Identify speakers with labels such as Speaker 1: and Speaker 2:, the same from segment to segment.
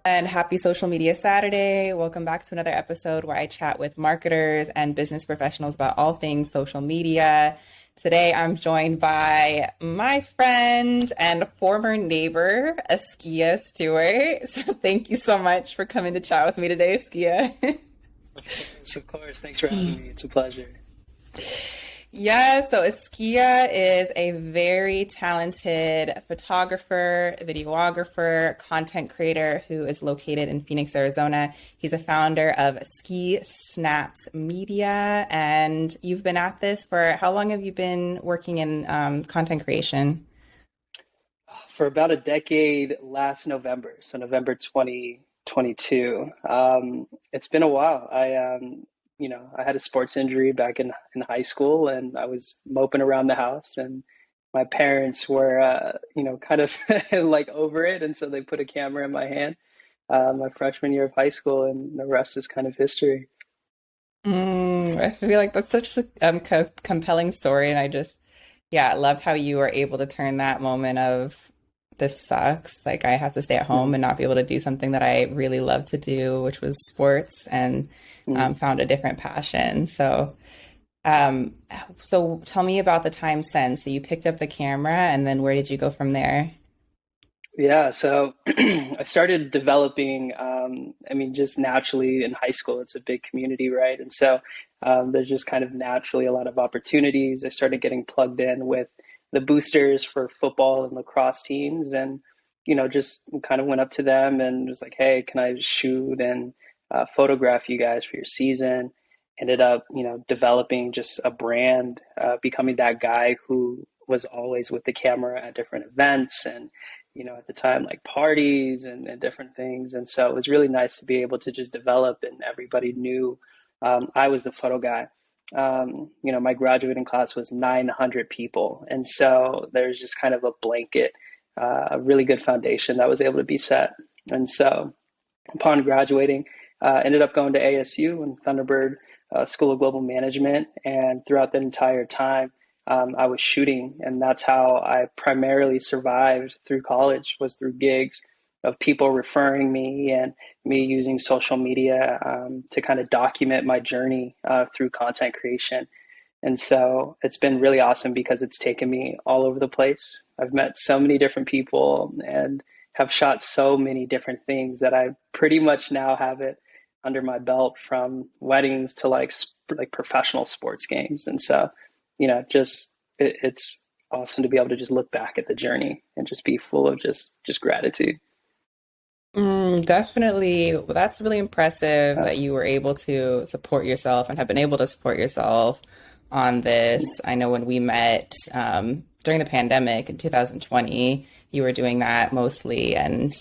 Speaker 1: And happy Social Media Saturday. Welcome back to another episode where I chat with marketers and business professionals about all things social media. Today, I'm joined by my friend and former neighbor, Askia Stewart. So thank you so much for coming to chat with me today, Askia.
Speaker 2: Of course. Thanks for having me. It's a pleasure.
Speaker 1: Yeah, so Askia is a very talented photographer, videographer, content creator who is located in Phoenix, Arizona. He's a founder of SKISNAPS Media, and you've been at this for how long have you been working in content creation?
Speaker 2: For about a decade last November, so November 2022. It's been a while. I had a sports injury back in high school, and I was moping around the house, and my parents were, kind of like over it. And so they put a camera in my hand, my freshman year of high school, and the rest is kind of history.
Speaker 1: I feel like that's such a compelling story, and I love how you were able to turn that moment of this sucks. Like I have to stay at home
Speaker 2: Mm,
Speaker 1: and not be able to do something that I really love to do, which was sports, and
Speaker 2: mm.
Speaker 1: found a different passion. Um, so tell me about the time since. So you picked up the camera, and then where did you go from there?
Speaker 2: Yeah, so I started developing, just naturally in high school, it's a big community, right? And so there's just kind of naturally a lot of opportunities. I started getting plugged in with the boosters for football and lacrosse teams, and, just kind of went up to them and was like, hey, can I shoot and photograph you guys for your season? Ended up, developing just a brand, becoming that guy who was always with the camera at different events and at the time, like parties and different things. And so it was really nice to be able to just develop, and everybody knew I was the photo guy. My graduating class was 900 people. And so there's just kind of a blanket, a really good foundation that was able to be set. And so upon graduating, ended up going to ASU and Thunderbird School of Global Management. And throughout that entire time, I was shooting, and that's how I primarily survived through college, was through gigs of people referring me and me using social media to kind of document my journey through content creation. And so it's been really awesome because it's taken me all over the place. I've met so many different people and have shot so many different things that I pretty much now have it under my belt, from weddings to like professional sports games. And so it's awesome to be able to just look back at the journey and just be full of just gratitude.
Speaker 1: Definitely. Well, that's really impressive
Speaker 2: Uh,
Speaker 1: that you were able to support yourself and have been able to support yourself on this. I know when we met during the pandemic in 2020, you were doing that mostly, and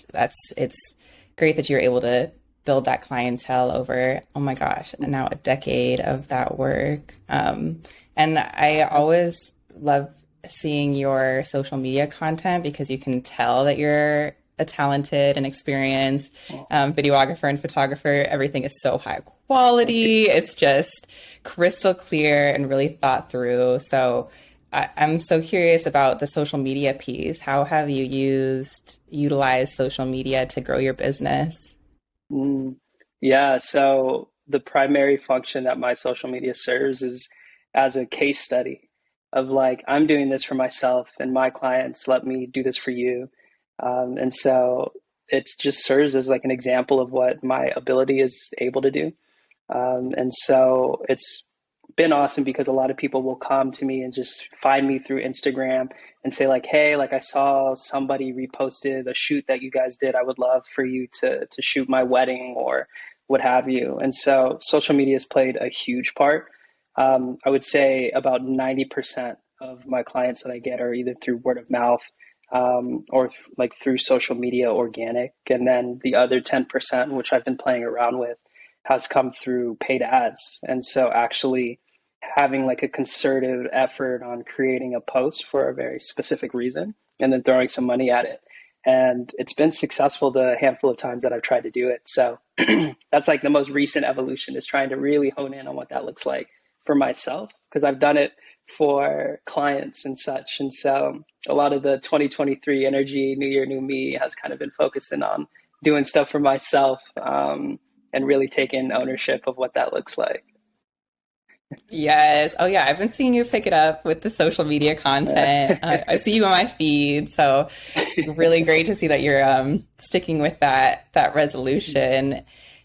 Speaker 1: it's great that you're able to build that clientele over, oh my gosh, now a decade of that work. And I always love seeing your social media content because you can tell that you're a talented and experienced videographer and photographer. Everything is so high quality. It's just crystal clear and really thought through. So I'm so curious about the social media piece. How have you utilized social media to grow your business?
Speaker 2: mm, yeah, so the primary function that my social media serves is as a case study of, like, I'm doing this for myself and my clients, let me do this for you. And so it just serves as like an example of what my ability is able to do. And so it's been awesome because a lot of people will come to me and just find me through Instagram and say, like, hey, like, I saw somebody reposted a shoot that you guys did. I would love for you to shoot my wedding or what have you. And so social media has played a huge part. I would say about 90% of my clients that I get are either through word of mouth, or like through social media organic. And then the other 10%, which I've been playing around with, has come through paid ads. And so actually having like a concerted effort on creating a post for a very specific reason and then throwing some money at it. And it's been successful the handful of times that I've tried to do it. So that's like the most recent evolution, is trying to really hone in on what that looks like for myself, because I've done it for clients and such. And so a lot of the 2023 energy, new year, new me, has kind of been focusing on doing stuff for myself, and really taking ownership of what that looks like.
Speaker 1: Yes. Oh, yeah. I've been seeing you pick it up with the social media content. I see you on my feed, so really great to see that you're sticking with that resolution.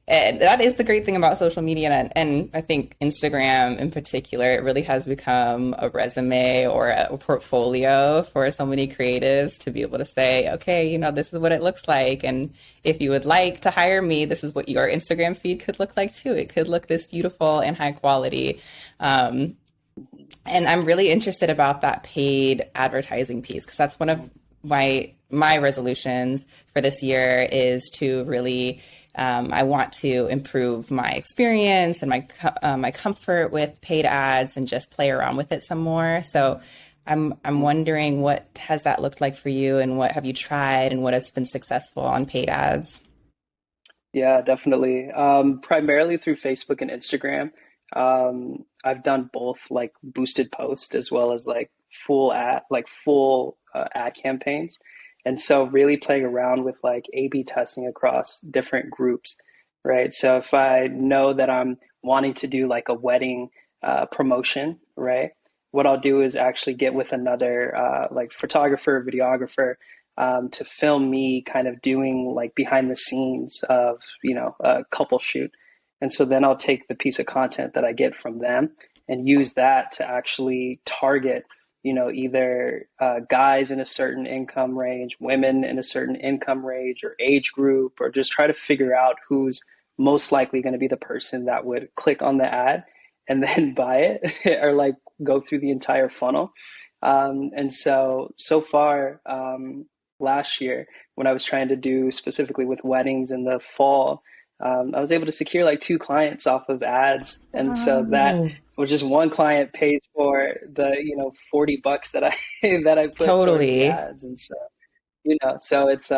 Speaker 1: And that is the great thing about social media, and I think Instagram in particular, it really has become a resume or a portfolio for so many creatives to be able to say, okay, this is what it looks like. And if you would like to hire me, this is what your Instagram feed could look like too. It could look this beautiful and high quality. And I'm really interested about that paid advertising piece because that's one of my resolutions for this year is to really I want to improve my experience and my comfort with paid ads and just play around with it some more. So I'm wondering, what has that looked like for you, and what have you tried, and what has been successful on paid ads?
Speaker 2: Yeah, definitely. Primarily through Facebook and Instagram. I've done both like boosted posts as well as like full ad campaigns. And so really playing around with like A/B testing across different groups, right? So if I know that I'm wanting to do like a wedding promotion, right? What I'll do is actually get with another like photographer, videographer, to film me kind of doing like behind the scenes of, a couple shoot. And so then I'll take the piece of content that I get from them and use that to actually target, either guys in a certain income range, women in a certain income range or age group, or just try to figure out who's most likely going to be the person that would click on the ad and then buy it or like go through the entire funnel. And so far, last year, when I was trying to do specifically with weddings in the fall, I was able to secure like two clients off of ads. And so that
Speaker 1: Wow.
Speaker 2: was just one client pays for the, $40 that I that I put towards the
Speaker 1: Totally.
Speaker 2: ads. And so, so it's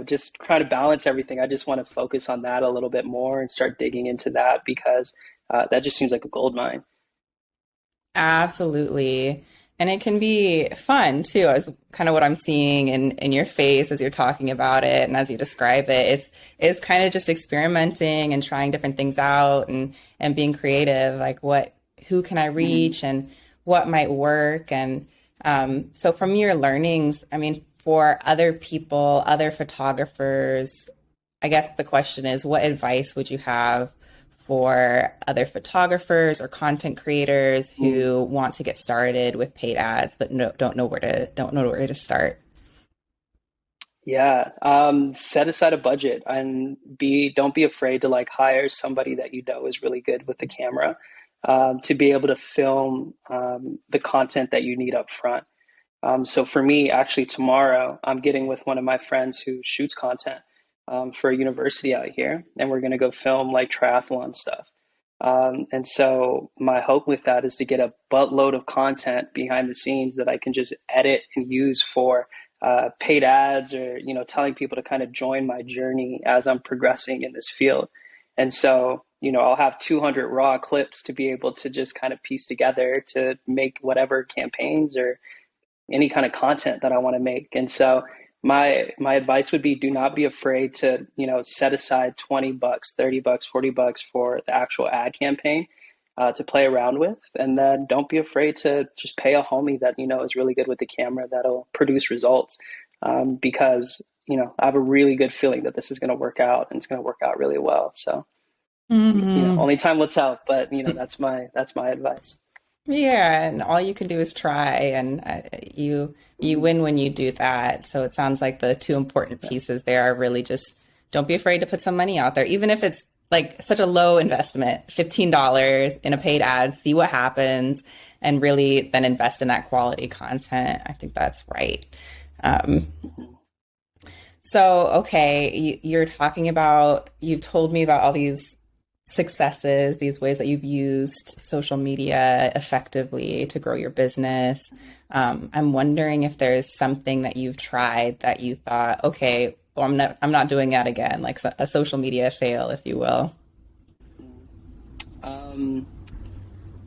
Speaker 2: just trying to balance everything. I just want to focus on that a little bit more and start digging into that because that just seems like a gold mine.
Speaker 1: Absolutely. And it can be fun too, as kind of what I'm seeing in your face as you're talking about it and as you describe it. It's kind of just experimenting and trying different things out and being creative, like who can I
Speaker 2: Mhm.
Speaker 1: reach and what might work. And so from your learnings, I mean, for other people, other photographers, I guess the question is, what advice would you have for other photographers or content creators who want to get started with paid ads but don't know where to start?
Speaker 2: Yeah, set aside a budget and don't be afraid to like hire somebody that you know is really good with the camera, to be able to film the content that you need up front. So for me, actually tomorrow, I'm getting with one of my friends who shoots content for a university out here, and we're gonna go film like triathlon stuff. And so my hope with that is to get a buttload of content behind the scenes that I can just edit and use for paid ads, or telling people to kind of join my journey as I'm progressing in this field. And so I'll have 200 raw clips to be able to just kind of piece together to make whatever campaigns or any kind of content that I want to make. And so my advice would be, do not be afraid to, set aside $20, $30, $40 for the actual ad campaign to play around with. And then don't be afraid to just pay a homie that, is really good with the camera that'll produce results. Because, I have a really good feeling that this is going to work out and it's going to work out really well. So,
Speaker 1: Hmm.
Speaker 2: only time will tell, but that's my advice.
Speaker 1: Yeah, and all you can do is try, and you win when you do that. So it sounds like the two important pieces there are really just don't be afraid to put some money out there, even if it's like such a low investment, $15 in a paid ad, see what happens, and really then invest in that quality content. I think that's right. Um, so, okay, you're talking about, you've told me about all these successes, these ways that you've used social media effectively to grow your business. I'm wondering if there's something that you've tried that you thought, okay, well, I'm not doing that again, like a social media fail, if you will.
Speaker 2: Um,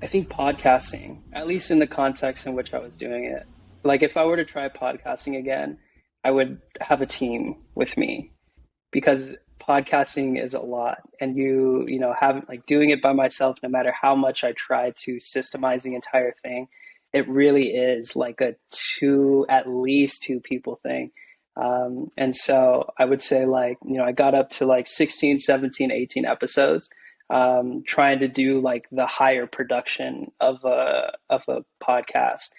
Speaker 2: I think podcasting, at least in the context in which I was doing it. Like if I were to try podcasting again, I would have a team with me because podcasting is a lot, and you know having like doing it by myself, no matter how much I try to systemize the entire thing, it really is like a two, at least two people thing. And so I would say, like, I got up to like 16, 17, 18 episodes, trying to do like the higher production of a podcast.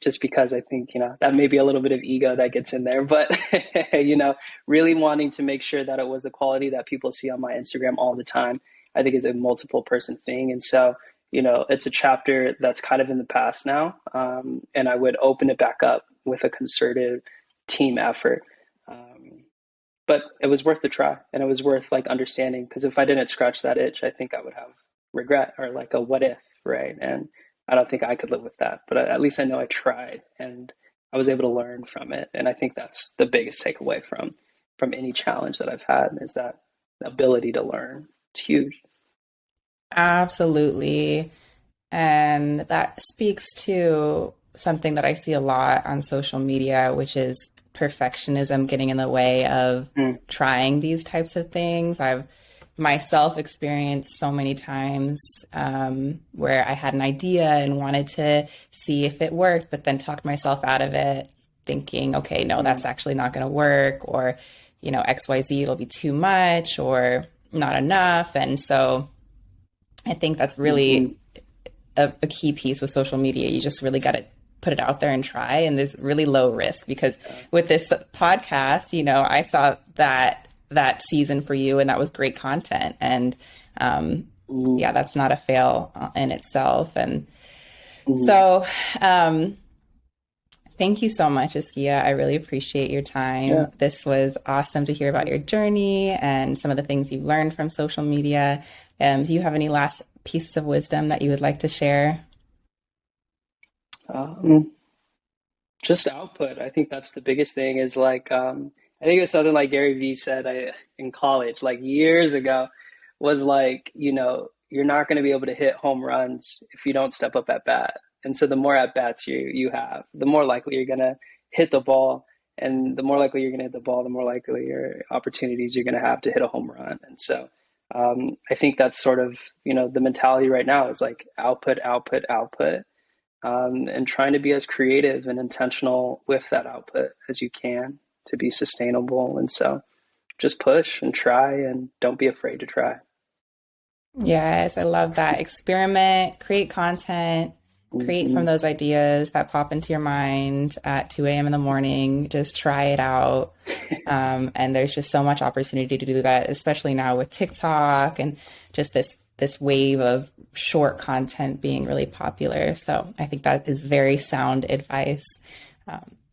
Speaker 2: Just because I think, that may be a little bit of ego that gets in there, but really wanting to make sure that it was the quality that people see on my Instagram all the time, I think is a multiple person thing. And so, it's a chapter that's kind of in the past now. And I would open it back up with a concerted team effort. But it was worth the try, and it was worth like understanding, because if I didn't scratch that itch, I think I would have regret, or like a what if, right? And I don't think I could live with that, but at least I know I tried and I was able to learn from it. And I think that's the biggest takeaway from any challenge that I've had, is that ability to learn. It's huge.
Speaker 1: Absolutely. And that speaks to something that I see a lot on social media, which is perfectionism getting in the way of
Speaker 2: Mm.
Speaker 1: trying these types of things. I've myself experienced so many times where I had an idea and wanted to see if it worked, but then talked myself out of it, thinking, okay, no, that's actually not going to work, or, XYZ, it'll be too much or not enough. And so I think that's really a key piece with social media. You just really got to put it out there and try. And there's really low risk, because with this podcast, I saw that season for you, and that was great content. And yeah, that's not a fail in itself. And so thank you so much, Askia. I really appreciate your time.
Speaker 2: Yeah.
Speaker 1: This was awesome to hear about your journey and some of the things you've learned from social media. Do you have any last pieces of wisdom that you would like to share?
Speaker 2: Um, just output. I think that's the biggest thing, is like, I think it was something like Gary Vee said, in college, like years ago, was like, you're not going to be able to hit home runs if you don't step up at bat. And so the more at bats you have, the more likely you're going to hit the ball. And the more likely you're going to hit the ball, the more likely your opportunities you're going to have to hit a home run. And so I think that's sort of, the mentality right now is like output, output, output, and trying to be as creative and intentional with that output as you can to be sustainable. And so just push and try, and don't be afraid to try.
Speaker 1: Yes, I love that. Experiment, create content, create from
Speaker 2: Hmm.
Speaker 1: those ideas that pop into your mind at 2 a.m. in the morning. Just try it out. And there's just so much opportunity to do that, especially now with TikTok and just this wave of short content being really popular. So I think that is very sound advice.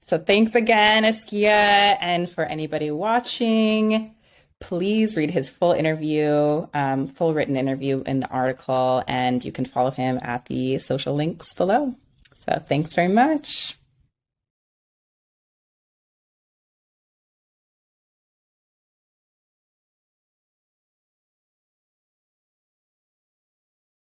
Speaker 1: So thanks again, Askia. And for anybody watching, please read his full interview, full written interview in the article, and you can follow him at the social links below. So thanks very much.